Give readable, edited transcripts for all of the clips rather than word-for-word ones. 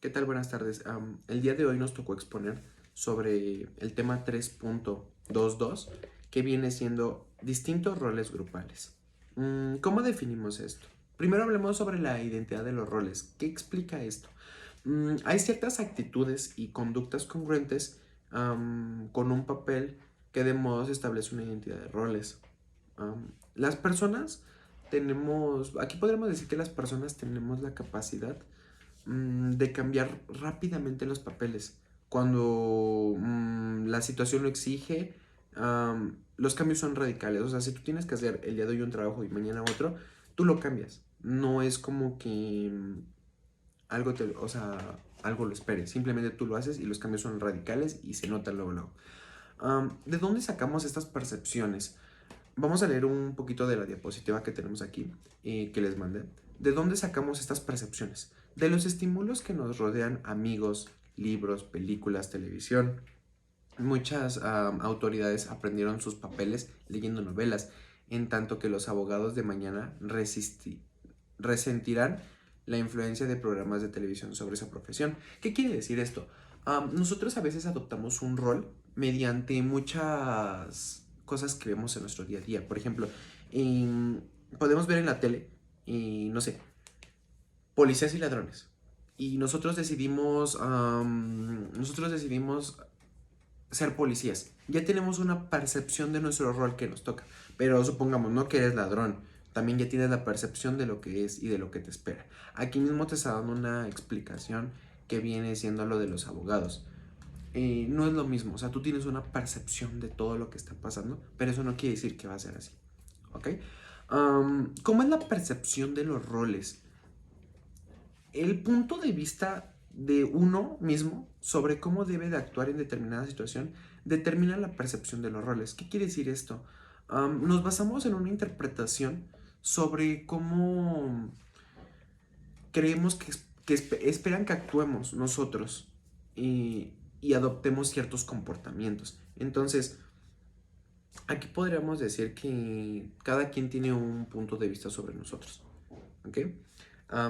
¿Qué tal? Buenas tardes. El día de hoy nos tocó exponer sobre el tema 3.22, que viene siendo distintos roles grupales. ¿Cómo definimos esto? Primero hablemos sobre la identidad de los roles. ¿Qué explica esto? Hay ciertas actitudes y conductas congruentes con un papel que de modo se establece una identidad de roles. Las personas aquí podríamos decir que las personas tenemos la capacidad de cambiar rápidamente los papeles. Cuando la situación lo exige, los cambios son radicales. O sea, si tú tienes que hacer el día de hoy un trabajo y mañana otro, tú lo cambias. No es como que algo lo esperes. Simplemente tú lo haces y los cambios son radicales y se notan luego, luego. ¿De dónde sacamos estas percepciones? Vamos a leer un poquito de la diapositiva que tenemos aquí, que les mandé. ¿De dónde sacamos estas percepciones? De los estímulos que nos rodean: amigos, libros, películas, televisión. Muchas autoridades aprendieron sus papeles leyendo novelas, en tanto que los abogados de mañana resentirán la influencia de programas de televisión sobre esa profesión. ¿Qué quiere decir esto? Nosotros a veces adoptamos un rol mediante muchas cosas que vemos en nuestro día a día. Por ejemplo, podemos ver en la tele, no sé, policías y ladrones. Y nosotros decidimos ser policías. Ya tenemos una percepción de nuestro rol que nos toca. Pero supongamos, no que eres ladrón. También ya tienes la percepción de lo que es y de lo que te espera. Aquí mismo te está dando una explicación que viene siendo lo de los abogados. No es lo mismo. O sea, tú tienes una percepción de todo lo que está pasando, pero eso no quiere decir que va a ser así. ¿Ok? ¿Cómo es la percepción de los roles? El punto de vista de uno mismo sobre cómo debe de actuar en determinada situación determina la percepción de los roles. ¿Qué quiere decir esto? Nos basamos en una interpretación sobre cómo creemos que esperan que actuemos nosotros y adoptemos ciertos comportamientos. Entonces, aquí podríamos decir que cada quien tiene un punto de vista sobre nosotros. ¿Ok?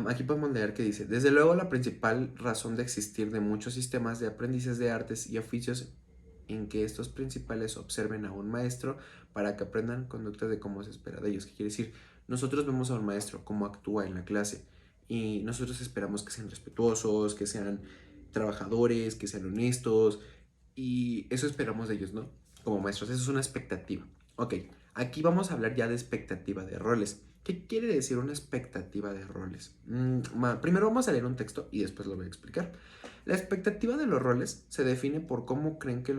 Aquí podemos leer que dice: desde luego, la principal razón de existir de muchos sistemas de aprendices de artes y oficios en que estos principales observen a un maestro para que aprendan conductas de cómo se espera de ellos. ¿Qué quiere decir? Nosotros vemos a un maestro, cómo actúa en la clase, y nosotros esperamos que sean respetuosos, que sean trabajadores, que sean honestos, y eso esperamos de ellos, ¿no? Como maestros, eso es una expectativa. Ok, aquí vamos a hablar ya de expectativa de roles. ¿Qué quiere decir una expectativa de roles? Primero vamos a leer un texto y después lo voy a explicar. La expectativa de los roles se define por cómo creen que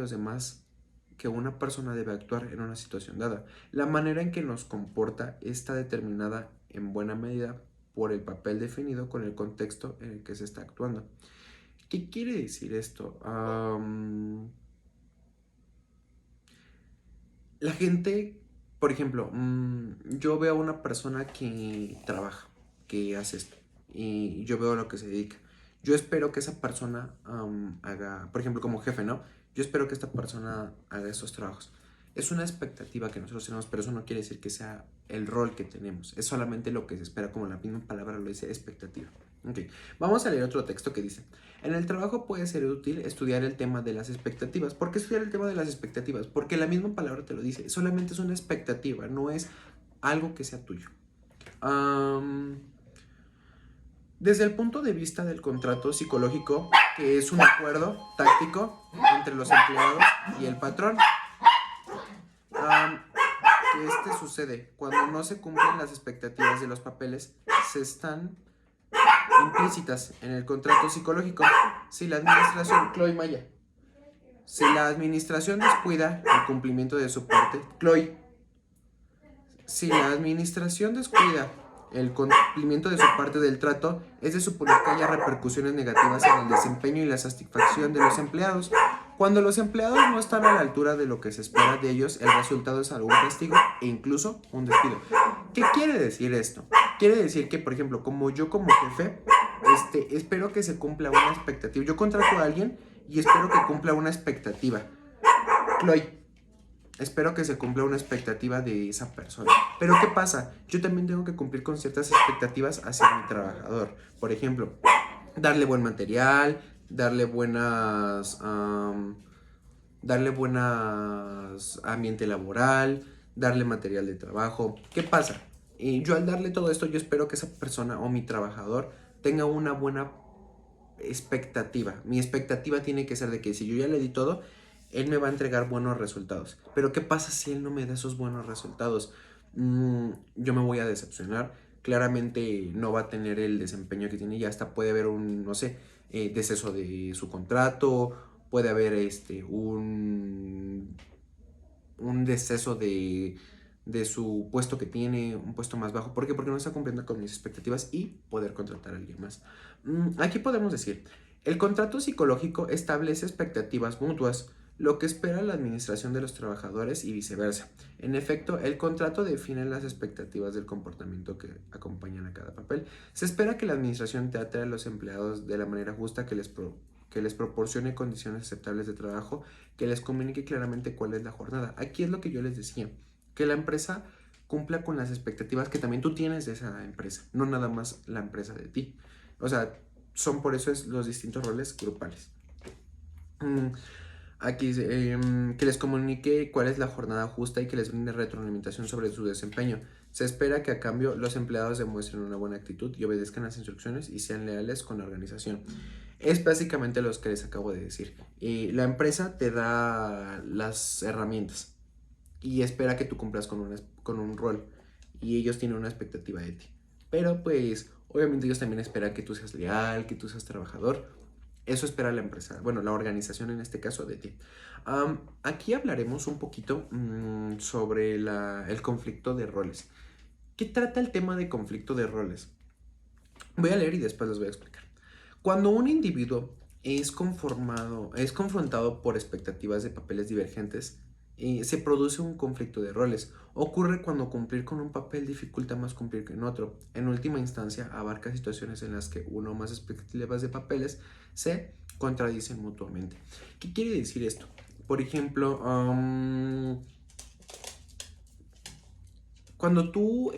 una persona debe actuar en una situación dada. La manera en que nos comporta está determinada en buena medida por el papel definido con el contexto en el que se está actuando. ¿Qué quiere decir esto? La gente, por ejemplo, yo veo a una persona que trabaja, que hace esto, y yo veo a lo que se dedica. Yo espero que esa persona haga, por ejemplo, como jefe, ¿no? Yo espero que esta persona haga esos trabajos. Es una expectativa que nosotros tenemos, pero eso no quiere decir que sea el rol que tenemos. Es solamente lo que se espera, como la misma palabra lo dice, expectativa. Ok, vamos a leer otro texto que dice: en el trabajo puede ser útil estudiar el tema de las expectativas. ¿Por qué estudiar el tema de las expectativas? Porque la misma palabra te lo dice. Solamente es una expectativa, no es algo que sea tuyo. Desde el punto de vista del contrato psicológico, que es un acuerdo táctico entre los empleados y el patrón, que este sucede cuando no se cumplen las expectativas de los papeles, se están implícitas en el contrato psicológico. Si la administración, Chloe Maya, si la administración descuida el cumplimiento de su parte, Chloe, si la administración descuida el cumplimiento de su parte del trato, es de suponer que haya repercusiones negativas en el desempeño y la satisfacción de los empleados. Cuando los empleados no están a la altura de lo que se espera de ellos, el resultado es algún castigo e incluso un despido. ¿Qué quiere decir esto? Quiere decir que, por ejemplo, como jefe, espero que se cumpla una expectativa. Yo contrato a alguien y espero que cumpla una expectativa. Chloe, espero que se cumpla una expectativa de esa persona. Pero ¿qué pasa? Yo también tengo que cumplir con ciertas expectativas hacia mi trabajador. Por ejemplo, darle buen material, darle buenas ambiente laboral, darle material de trabajo. ¿Qué pasa? Yo al darle todo esto, yo espero que esa persona o mi trabajador tenga una buena expectativa. Mi expectativa tiene que ser de que si yo ya le di todo, él me va a entregar buenos resultados. Pero ¿qué pasa si él no me da esos buenos resultados? Yo me voy a decepcionar. Claramente no va a tener el desempeño que tiene. Ya hasta puede haber un, no sé, deceso de su contrato. Puede haber un deceso de su puesto que tiene, un puesto más bajo. ¿Por qué? Porque no está cumpliendo con mis expectativas y poder contratar a alguien más. Aquí podemos decir, el contrato psicológico establece expectativas mutuas, lo que espera la administración de los trabajadores y viceversa. En efecto, el contrato define las expectativas del comportamiento que acompañan a cada papel. Se espera que la administración trate a los empleados de la manera justa, que les proporcione condiciones aceptables de trabajo, que les comunique claramente cuál es la jornada. Aquí es lo que yo les decía, que la empresa cumpla con las expectativas que también tú tienes de esa empresa, no nada más la empresa de ti. O sea, son por eso los distintos roles grupales. Aquí dice que les comunique cuál es la jornada justa y que les brinde retroalimentación sobre su desempeño. Se espera que a cambio los empleados demuestren una buena actitud y obedezcan las instrucciones y sean leales con la organización. Es básicamente lo que les acabo de decir. La empresa te da las herramientas y espera que tú cumplas con un rol y ellos tienen una expectativa de ti. Pero pues obviamente ellos también esperan que tú seas leal, que tú seas trabajador. Eso espera la empresa, bueno, la organización en este caso de ti. Aquí hablaremos un poquito sobre el conflicto de roles. ¿Qué trata el tema de conflicto de roles? Voy a leer y después les voy a explicar. Cuando un individuo es confrontado por expectativas de papeles divergentes, se produce un conflicto de roles. Ocurre cuando cumplir con un papel dificulta más cumplir que en otro. En última instancia, abarca situaciones en las que una o más expectativas de papeles se contradicen mutuamente. ¿Qué quiere decir esto? Por ejemplo, cuando tú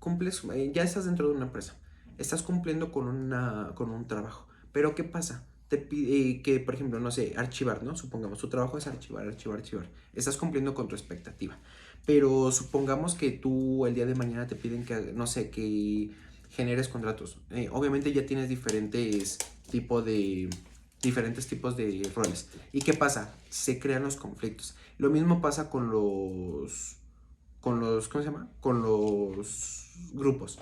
cumples, ya estás dentro de una empresa, estás cumpliendo con un trabajo, pero ¿qué pasa? Te pide que, por ejemplo, no sé, archivar, ¿no? Supongamos, tu trabajo es archivar, archivar, archivar. Estás cumpliendo con tu expectativa, pero supongamos que tú el día de mañana te piden que, no sé, que generes contratos. Obviamente ya tienes diferentes tipos de roles. ¿Y qué pasa? Se crean los conflictos. Lo mismo pasa ¿cómo se llama? Con los grupos.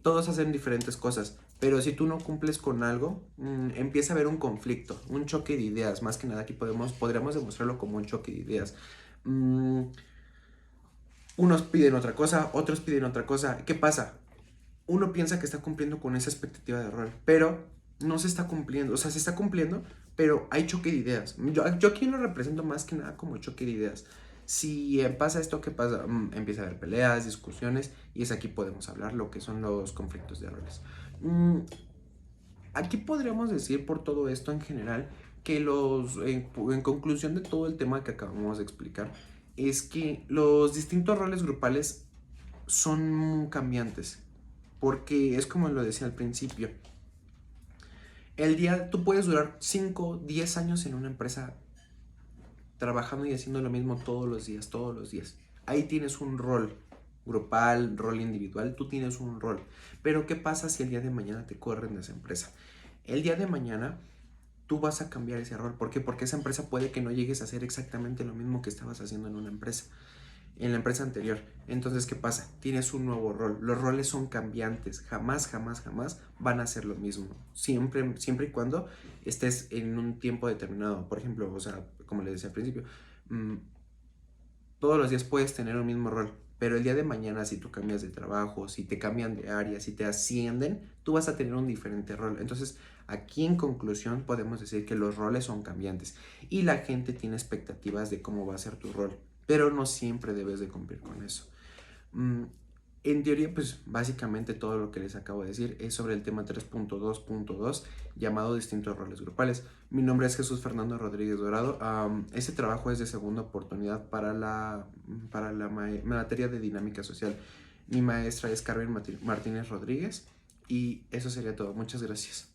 Todos hacen diferentes cosas, pero si tú no cumples con algo, empieza a haber un conflicto, un choque de ideas. Más que nada aquí podríamos demostrarlo como un choque de ideas. Mm, Unos piden otra cosa, otros piden otra cosa. ¿Qué pasa? Uno piensa que está cumpliendo con esa expectativa de rol, pero no se está cumpliendo. O sea, se está cumpliendo, pero hay choque de ideas. Yo aquí lo represento más que nada como choque de ideas. Si pasa esto, ¿qué pasa? Empieza a haber peleas, discusiones, y es aquí podemos hablar lo que son los conflictos de roles. Aquí podríamos decir por todo esto en general que en conclusión de todo el tema que acabamos de explicar, es que los distintos roles grupales son cambiantes, porque es como lo decía al principio, tú puedes durar 5 10 años en una empresa trabajando y haciendo lo mismo todos los días, todos los días. Ahí tienes un rol grupal, rol individual, tú tienes un rol. Pero ¿qué pasa si el día de mañana te corren de esa empresa? El día de mañana tú vas a cambiar ese rol. ¿Por qué? Porque esa empresa puede que no llegues a hacer exactamente lo mismo que estabas haciendo en la empresa anterior. Entonces, ¿qué pasa? Tienes un nuevo rol. Los roles son cambiantes. Jamás, jamás, jamás van a ser lo mismo. Siempre, siempre y cuando estés en un tiempo determinado. Por ejemplo, o sea, como les decía al principio, todos los días puedes tener un mismo rol, pero el día de mañana si tú cambias de trabajo, si te cambian de área, si te ascienden, tú vas a tener un diferente rol. Entonces, aquí en conclusión podemos decir que los roles son cambiantes y la gente tiene expectativas de cómo va a ser tu rol, pero no siempre debes de cumplir con eso. Mm, en teoría, pues básicamente todo lo que les acabo de decir es sobre el tema 3.2.2 llamado distintos roles grupales. Mi nombre es Jesús Fernando Rodríguez Dorado. Este trabajo es de segunda oportunidad para la materia de dinámica social. Mi maestra es Carmen Martínez Rodríguez y eso sería todo. Muchas gracias.